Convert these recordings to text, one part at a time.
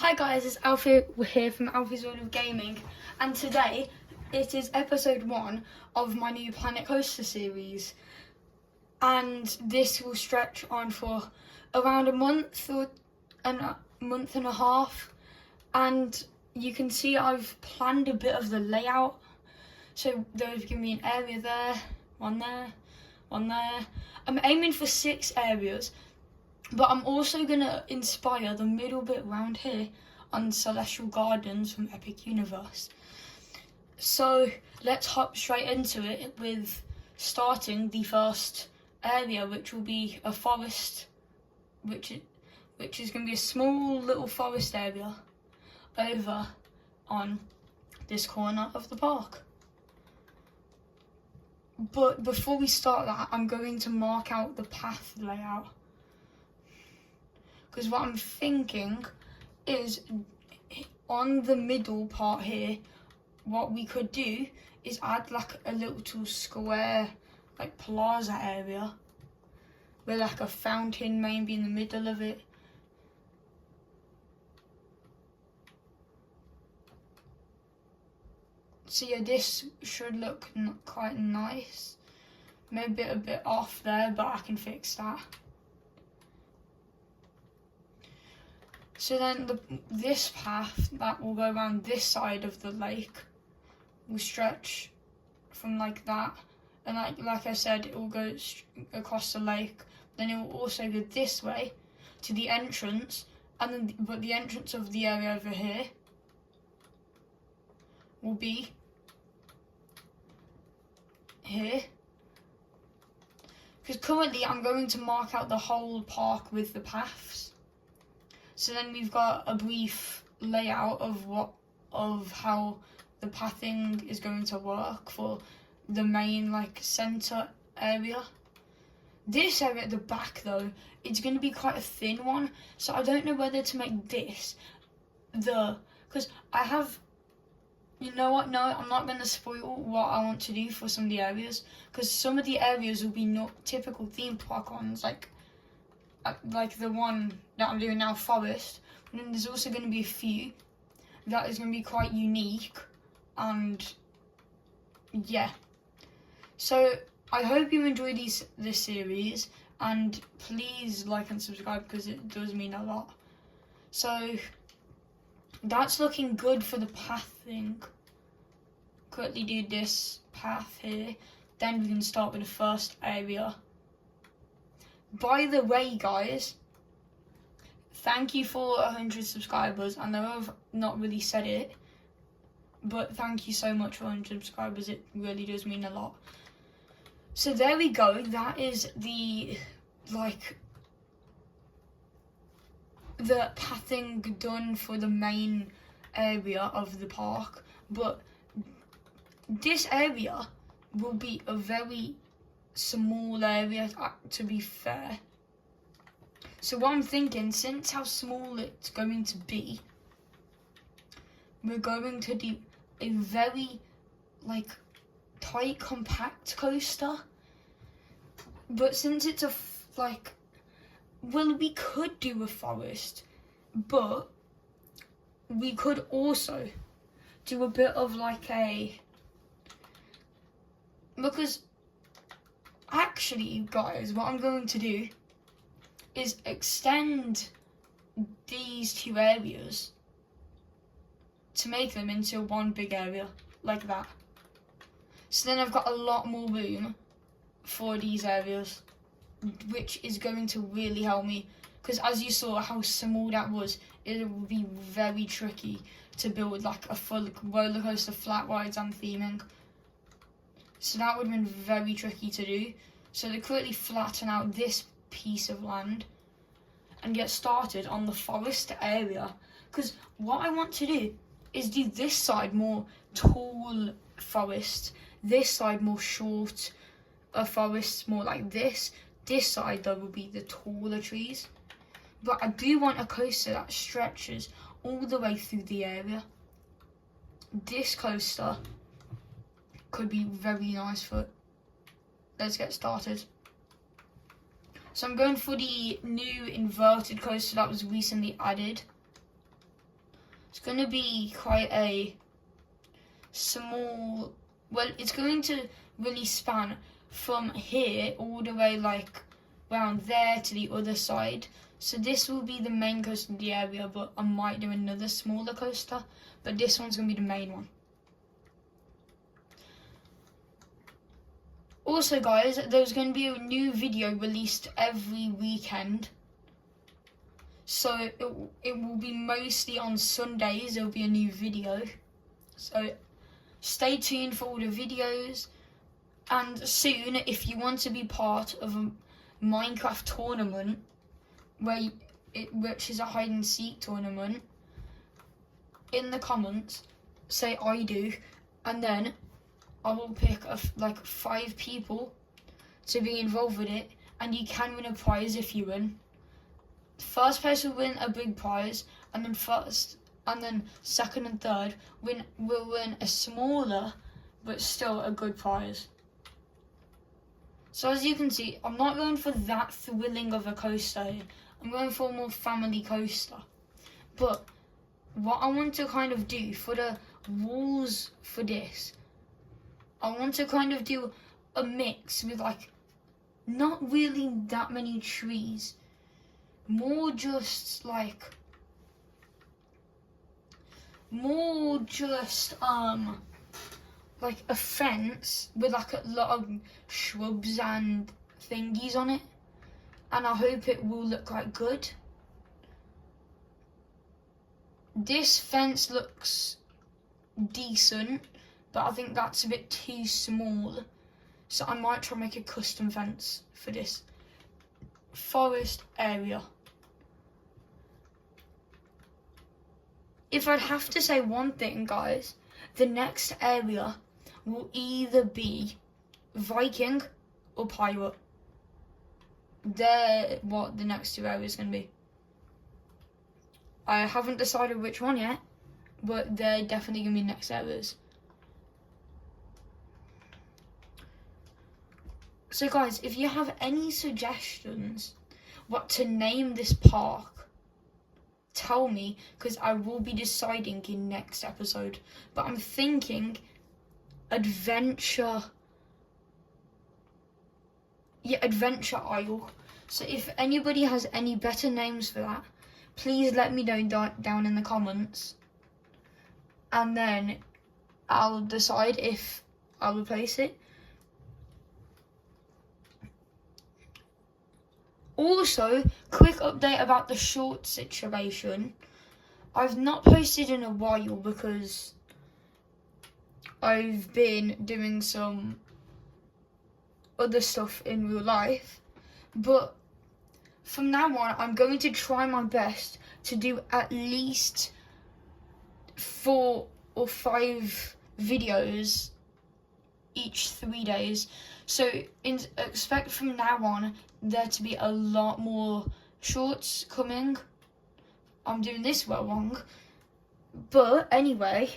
Hi guys, it's Alfie here from Alfie's World of Gaming, and today it is episode 1 of my new Planet Coaster series, and this will stretch on for around a month or a month and a half, and you can see I've planned a bit of the layout. So there's going to be an area there, one there, one there. I'm aiming for 6 areas. But I'm also going to inspire the middle bit around here on Celestial Gardens from Epic Universe. So let's hop straight into it with starting the first area, which will be a forest, which is going to be a small little forest area over on this corner of the park. But before we start that, I'm going to mark out the path layout. Because what I'm thinking is on the middle part here, what we could do is add like a little square, like plaza area, with like a fountain maybe in the middle of it. So yeah, this should look quite nice. Maybe a bit off there, but I can fix that. So then this path that will go around this side of the lake will stretch from like that, and like I said, it will go across the lake. Then it will also go this way to the entrance, and then but the entrance of the area over here will be here. Because currently I'm going to mark out the whole park with the paths. So then we've got a brief layout of how the pathing is going to work for the main center area. This area at the back though, it's going to be quite a thin one, so I don't know whether to make this because I have, you know what, no, I'm not going to spoil what I want to do for some of the areas, because some of the areas will be not typical theme park ones, like the one that I'm doing now, Forest. And then there's also going to be a few that is going to be quite unique, and yeah. So I hope you enjoy this series, and please like and subscribe because it does mean a lot. So that's looking good for the pathing. Quickly do this path here, then we can start with the first area. By the way, guys, thank you for 100 subscribers. I know I've not really said it, but thank you so much for 100 subscribers. It really does mean a lot. So there we go. That is the pathing done for the main area of the park. But this area will be a very small area, to be fair. So what I'm thinking, since how small it's going to be, we're going to do a very tight, compact coaster. But since it's well, we could do a forest, but we could also do a bit of because actually, guys, what I'm going to do is extend these 2 areas to make them into one big area, like that. So then I've got a lot more room for these areas, which is going to really help me. Because as you saw how small that was, it would be very tricky to build a full roller coaster, flat rides and theming. So that would have been very tricky to do. So to quickly flatten out this piece of land and get started on the forest area. Because what I want to do is do this side more tall forest, this side more short forest, more like this. This side though will be the taller trees. But I do want a coaster that stretches all the way through the area. This coaster could be very nice for it. Let's get started. So I'm going for the new inverted coaster that was recently added. It's going to be quite a small, well, it's going to really span from here all the way like around there to the other side. So this will be the main coaster of the area, but I might do another smaller coaster, but this one's going to be the main one. Also guys, there's going to be a new video released every weekend. So it will be mostly on Sundays, there'll be a new video. So stay tuned for all the videos. And soon, if you want to be part of a Minecraft tournament, which is a hide and seek tournament, in the comments, say I do, and then I will pick like 5 people to be involved with it, and you can win a prize if you win. First place will win a big prize, and then second and third will win a smaller but still a good prize. So as you can see, I'm not going for that thrilling of a coaster here. I'm going for a more family coaster. But what I want to kind of do for the walls for this, I want to kind of do a mix with like not really that many trees. More just like a fence with like a lot of shrubs and thingies on it, and I hope it will look quite good. This fence looks decent, but I think that's a bit too small, so I might try and make a custom fence for this forest area. If I'd have to say one thing, guys, the next area will either be Viking or Pirate. They're what the next 2 areas are going to be. I haven't decided which one yet, but they're definitely going to be next areas. So guys, if you have any suggestions what to name this park, tell me, because I will be deciding in next episode. But I'm thinking Adventure Isle. So if anybody has any better names for that, please let me know down in the comments, and then I'll decide if I'll replace it. Also, quick update about the short situation. I've not posted in a while because I've been doing some other stuff in real life. But from now on, I'm going to try my best to do at least 4 or 5 videos each 3 days. So expect from now on there to be a lot more shorts coming. I'm doing this well wrong. But anyway,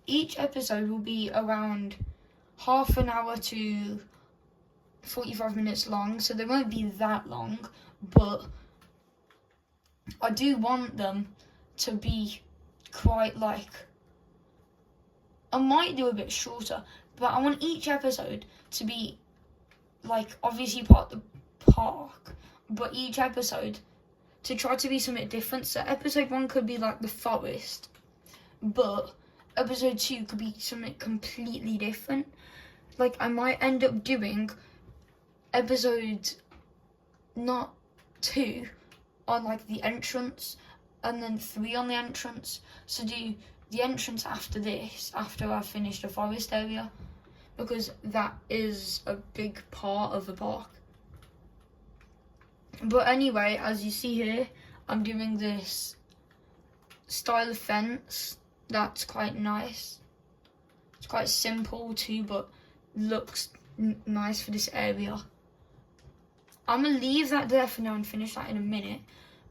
each episode will be around half an hour to 45 minutes long, so they won't be that long, but I do want them to be quite like, I might do a bit shorter, but I want each episode to be like obviously part of the park, but each episode to try to be something different. So episode 1 could be like the forest, but episode 2 could be something completely different. Like I might end up doing episode not 2 on like the entrance, and then 3 on the entrance. So do the entrance after this, after I finish the forest area, because that is a big part of the park. But anyway, as you see here, I'm doing this style of fence that's quite nice. It's quite simple too, but looks nice for this area. I'm going to leave that there for now and finish that in a minute.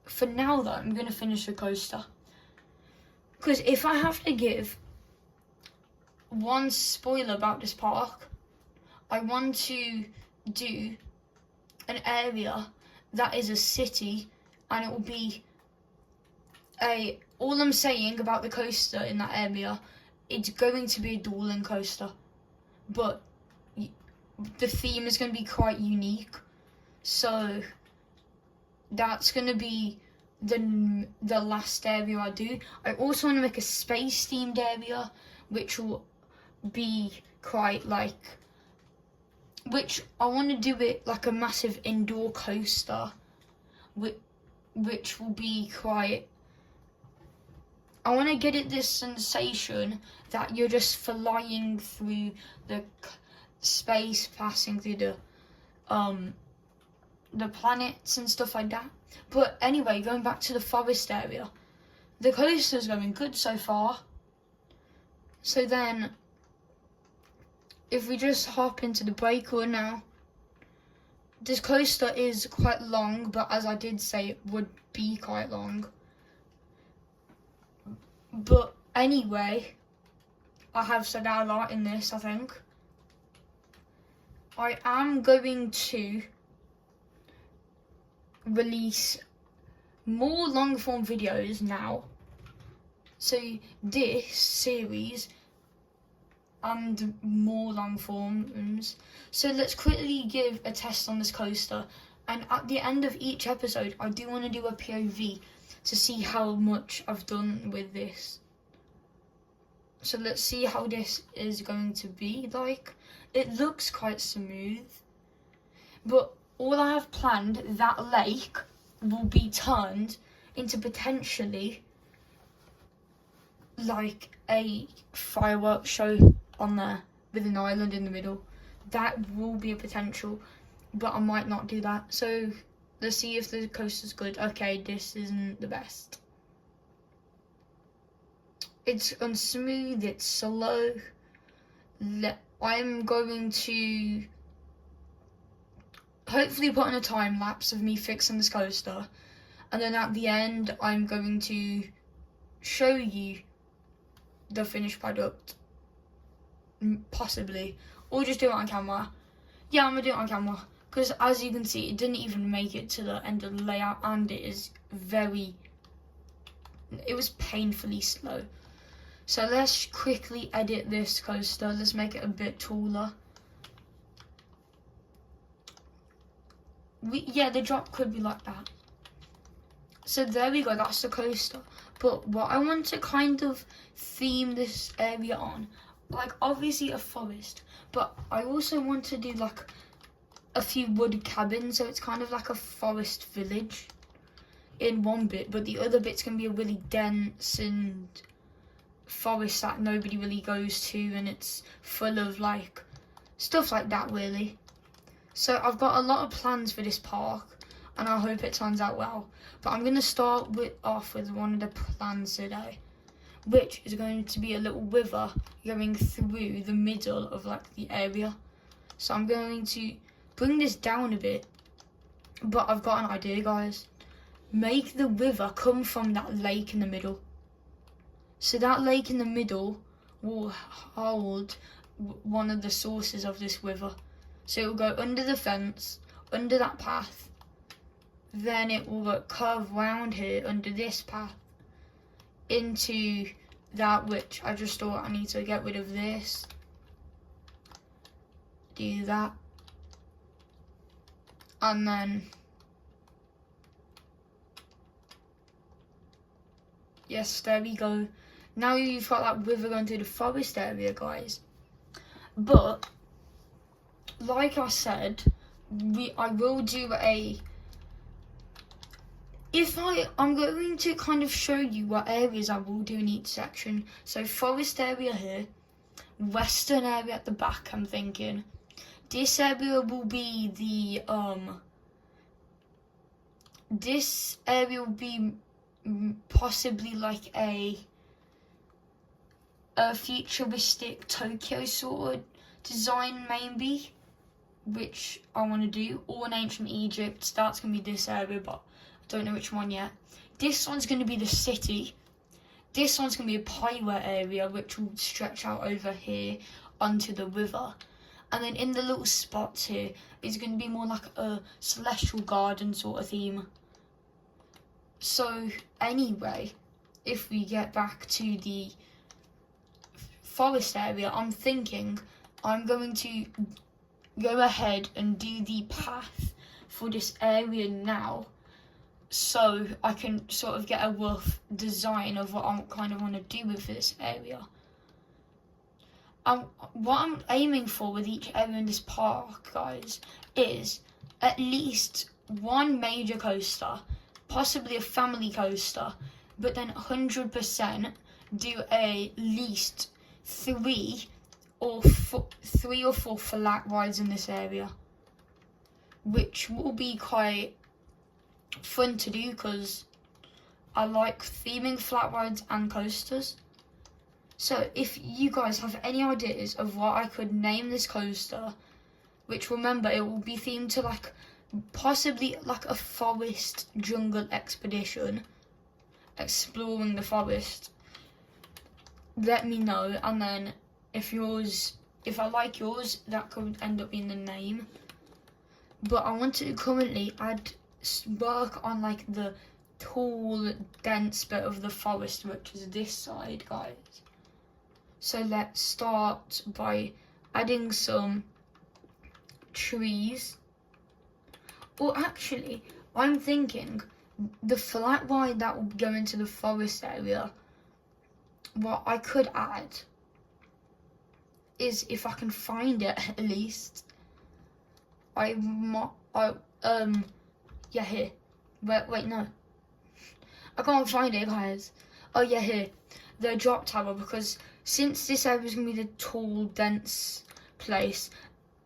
For now though, I'm going to finish the coaster. Because if I have to give one spoiler about this park, I want to do an area that is a city, and it will be all I'm saying about the coaster in that area, it's going to be a dueling coaster, but the theme is going to be quite unique. So that's going to be the last area I do. I also want to make a space themed area, which will be quite like, which I want to do it like a massive indoor coaster, which will be quite, I want to get it this sensation that you're just flying through the space, passing through the planets and stuff like that. But anyway, going back to the forest area, the coaster's going good so far. So then, if we just hop into the breaker now, this coaster is quite long, but as I did say, it would be quite long. But anyway, I have said a lot in this, I think. I am going to release more long form videos now. So this series and more long forms. So let's quickly give a test on this coaster. And at the end of each episode, I do want to do a POV to see how much I've done with this. So let's see how this is going to be like. It looks quite smooth, but all I have planned, that lake will be turned into potentially like a fireworks show on there with an island in the middle. That will be a potential, but I might not do that. So let's see if the coaster's good. Okay, this isn't the best. It's unsmooth, it's slow. I'm going to hopefully put on a time lapse of me fixing this coaster, and then at the end I'm going to show you the finished product, possibly, or just do it on camera. Yeah, I'm gonna do it on camera, because as you can see, it didn't even make it to the end of the layout, and it was painfully slow. So let's quickly edit this coaster. Let's make it a bit taller. Yeah, the drop could be like that. So there we go, that's the coaster. But what I want to kind of theme this area on, like obviously a forest, but I also want to do like a few wood cabins, so it's kind of like a forest village in one bit, but the other bit's going to be a really dense and forest that nobody really goes to, and it's full of like stuff like that really. So I've got a lot of plans for this park, and I hope it turns out well. But I'm going to start off with one of the plans today, which is going to be a little river going through the middle of like the area. So I'm going to bring this down a bit, but I've got an idea, guys. Make the river come from that lake in the middle. So that lake in the middle will hold one of the sources of this river. So it will go under the fence, under that path, then it will curve round here under this path into that, which I just thought I need to get rid of this. Do that. And then, yes, there we go. Now you've got that river going through the forest area, guys. But like I said, I will do I'm going to kind of show you what areas I will do in each section. So forest area here, western area at the back, I'm thinking. This area will be this area will be possibly like a futuristic Tokyo sort of design maybe, which I want to do, or an ancient Egypt. That's going to be this area, but I don't know which one yet. This one's going to be the city. This one's going to be a pirate area, which will stretch out over here onto the river. And then in the little spots here, it's going to be more like a celestial garden sort of theme. So anyway, if we get back to the forest area, I'm thinking I'm going to go ahead and do the path for this area now, so I can sort of get a rough design of what I kind of want to do with this area. What I'm aiming for with each area in this park, guys, is at least one major coaster, possibly a family coaster, but then 100% do at least three or four flat rides in this area, which will be quite fun to do because I like theming flat rides and coasters. So if you guys have any ideas of what I could name this coaster, which remember it will be themed to like possibly like a forest jungle expedition, exploring the forest, let me know. And then if I like yours, that could end up being the name. But I want to currently work on like the tall, dense bit of the forest, which is this side, guys. So let's start by adding some trees. Or actually, I'm thinking the flat ride that will go into the forest area, what I could add is, if I can find it at least, here. Wait, no. I can't find it, guys. Oh yeah, here. The drop tower, because since this area is going to be the tall, dense place,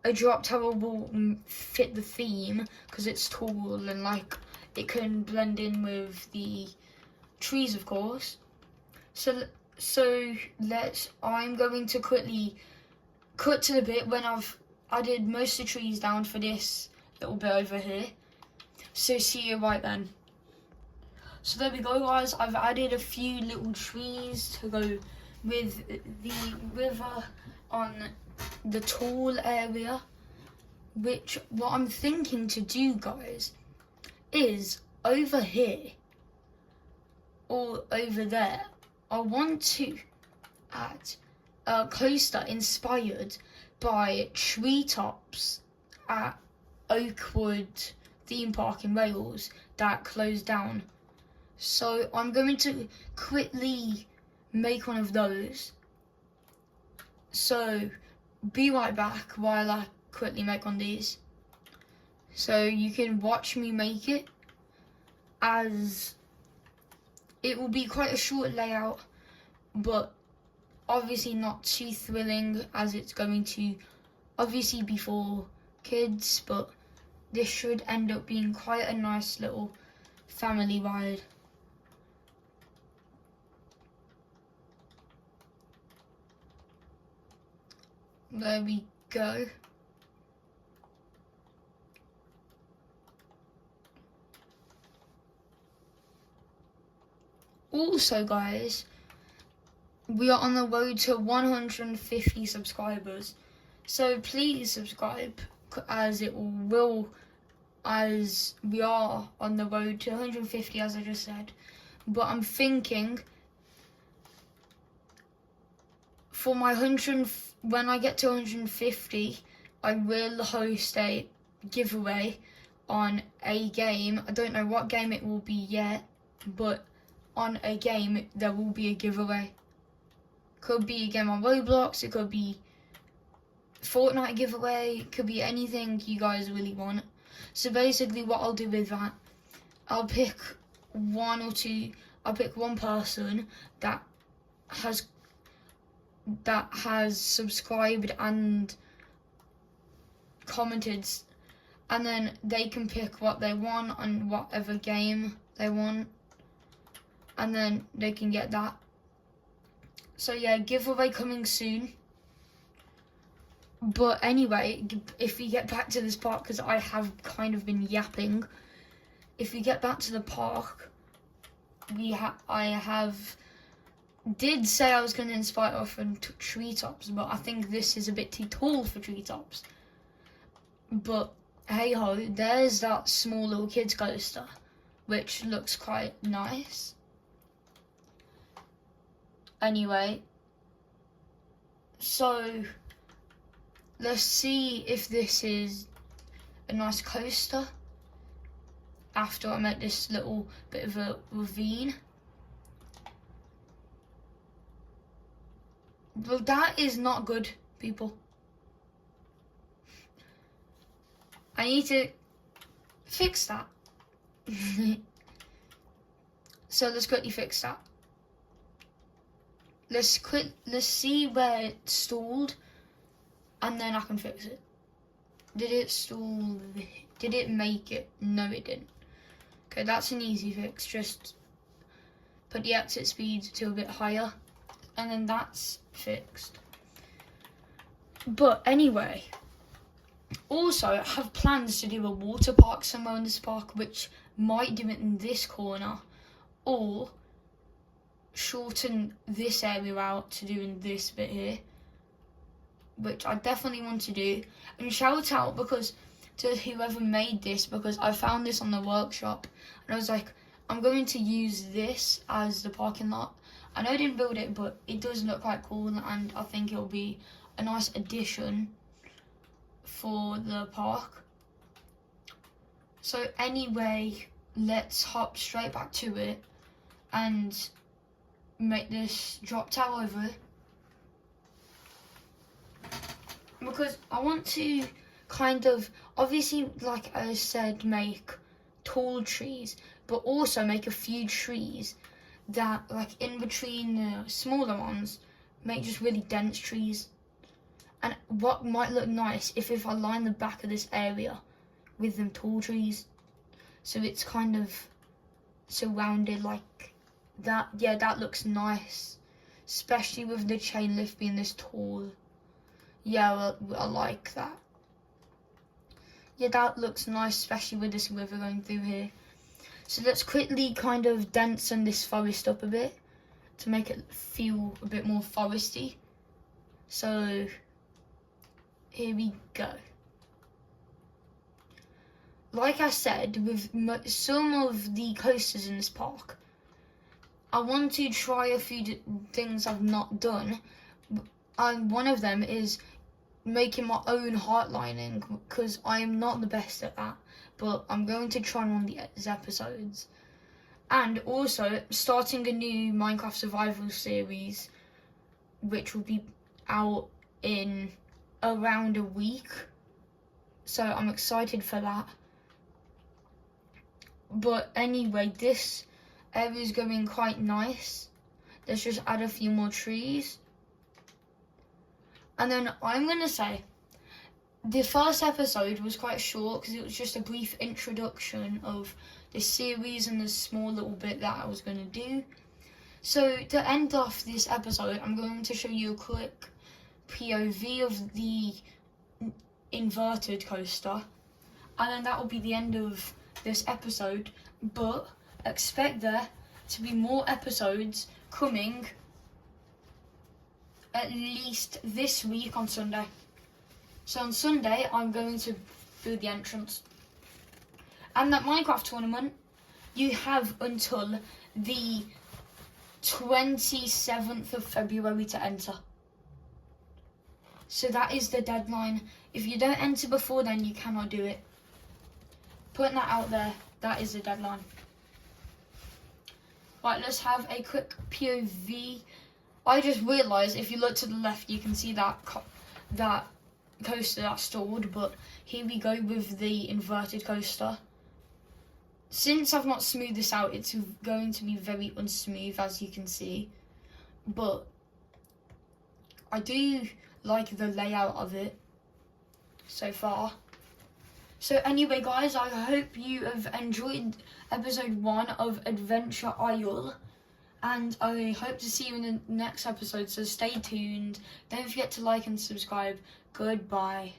a drop tower will fit the theme because it's tall and like it can blend in with the trees, of course. So I'm going to quickly cut to the bit when I've added most of the trees down for this little bit over here. So see you right then. So there we go, guys. I've added a few little trees to go with the river on the tall area, which what I'm thinking to do, guys, is over here or over there, I want to add a coaster inspired by treetops at Oakwood theme park in Wales that closed down. So I'm going to quickly make one of those. So be right back while I quickly make one of these. So you can watch me make it, as it will be quite a short layout, but obviously not too thrilling, as it's going to obviously be for kids, but this should end up being quite a nice little family ride. There we go. Also, guys, we are on the road to 150 subscribers. So please subscribe, as we are on the road to 150, as I just said. But I'm thinking for my when I get to 150, I will host a giveaway on a game. I don't know what game it will be yet, but on a game there will be a giveaway. Could be a game on Roblox, it could be Fortnite giveaway, it could be anything you guys really want. So basically what I'll do with that, I'll pick one person that has subscribed and commented, and then they can pick what they want on whatever game they want, and then they can get that. So yeah, giveaway coming soon. But anyway, if we get back to this park, because I have kind of been yapping, if we get back to the park, I did say I was going to inspire off and treetops, but I think this is a bit too tall for treetops. But hey ho, there's that small little kids coaster, which looks quite nice. Anyway, so let's see if this is a nice coaster after I make this little bit of a ravine. Well, that is not good, people. I need to fix that. So let's quickly fix that. Let's see where it stalled, and then I can fix it. Did it stall? Did it make it? No, it didn't. Okay, that's an easy fix. Just put the exit speed to a bit higher, and then that's fixed. But anyway, also I have plans to do a water park somewhere in this park, which might do it in this corner, or shorten this area out to doing this bit here, which I definitely want to do. And shout out because to whoever made this, because I found this on the workshop and I was like, I'm going to use this as the parking lot. I know I didn't build it, but it does look quite cool, and I think it'll be a nice addition for the park. So anyway, let's hop straight back to it and make this drop tower over it, because I want to kind of, obviously, like I said, make tall trees, but also make a few trees that, like, in between the smaller ones, make just really dense trees. And what might look nice if I line the back of this area with them tall trees, so it's kind of surrounded like that. Yeah, that looks nice, especially with the chain lift being this tall. Yeah, well, I like that. Yeah, that looks nice, especially with this river going through here. So let's quickly kind of densen this forest up a bit to make it feel a bit more foresty. So here we go. Like I said, with some of the coasters in this park, I want to try a few things I've not done. One of them is making my own heart lining, because I am not the best at that, but I'm going to try on these episodes. And also starting a new Minecraft survival series, which will be out in around a week. So I'm excited for that. But anyway, this area is going quite nice. Let's just add a few more trees. And then I'm going to say, the first episode was quite short because it was just a brief introduction of this series and the small little bit that I was going to do. So to end off this episode, I'm going to show you a quick POV of the inverted coaster. And then that will be the end of this episode. But expect there to be more episodes coming at least this week on Sunday. So on Sunday, I'm going to do the entrance. And that Minecraft tournament, you have until the 27th of February to enter. So that is the deadline. If you don't enter before then, you cannot do it. Putting that out there, that is the deadline. Right, let's have a quick POV. I just realised if you look to the left, you can see that coaster that stalled, but here we go with the inverted coaster. Since I've not smoothed this out, it's going to be very unsmooth, as you can see, but I do like the layout of it so far. So anyway, guys, I hope you have enjoyed episode 1 of Adventure Isle, and I hope to see you in the next episode, so stay tuned. Don't forget to like and subscribe. Goodbye.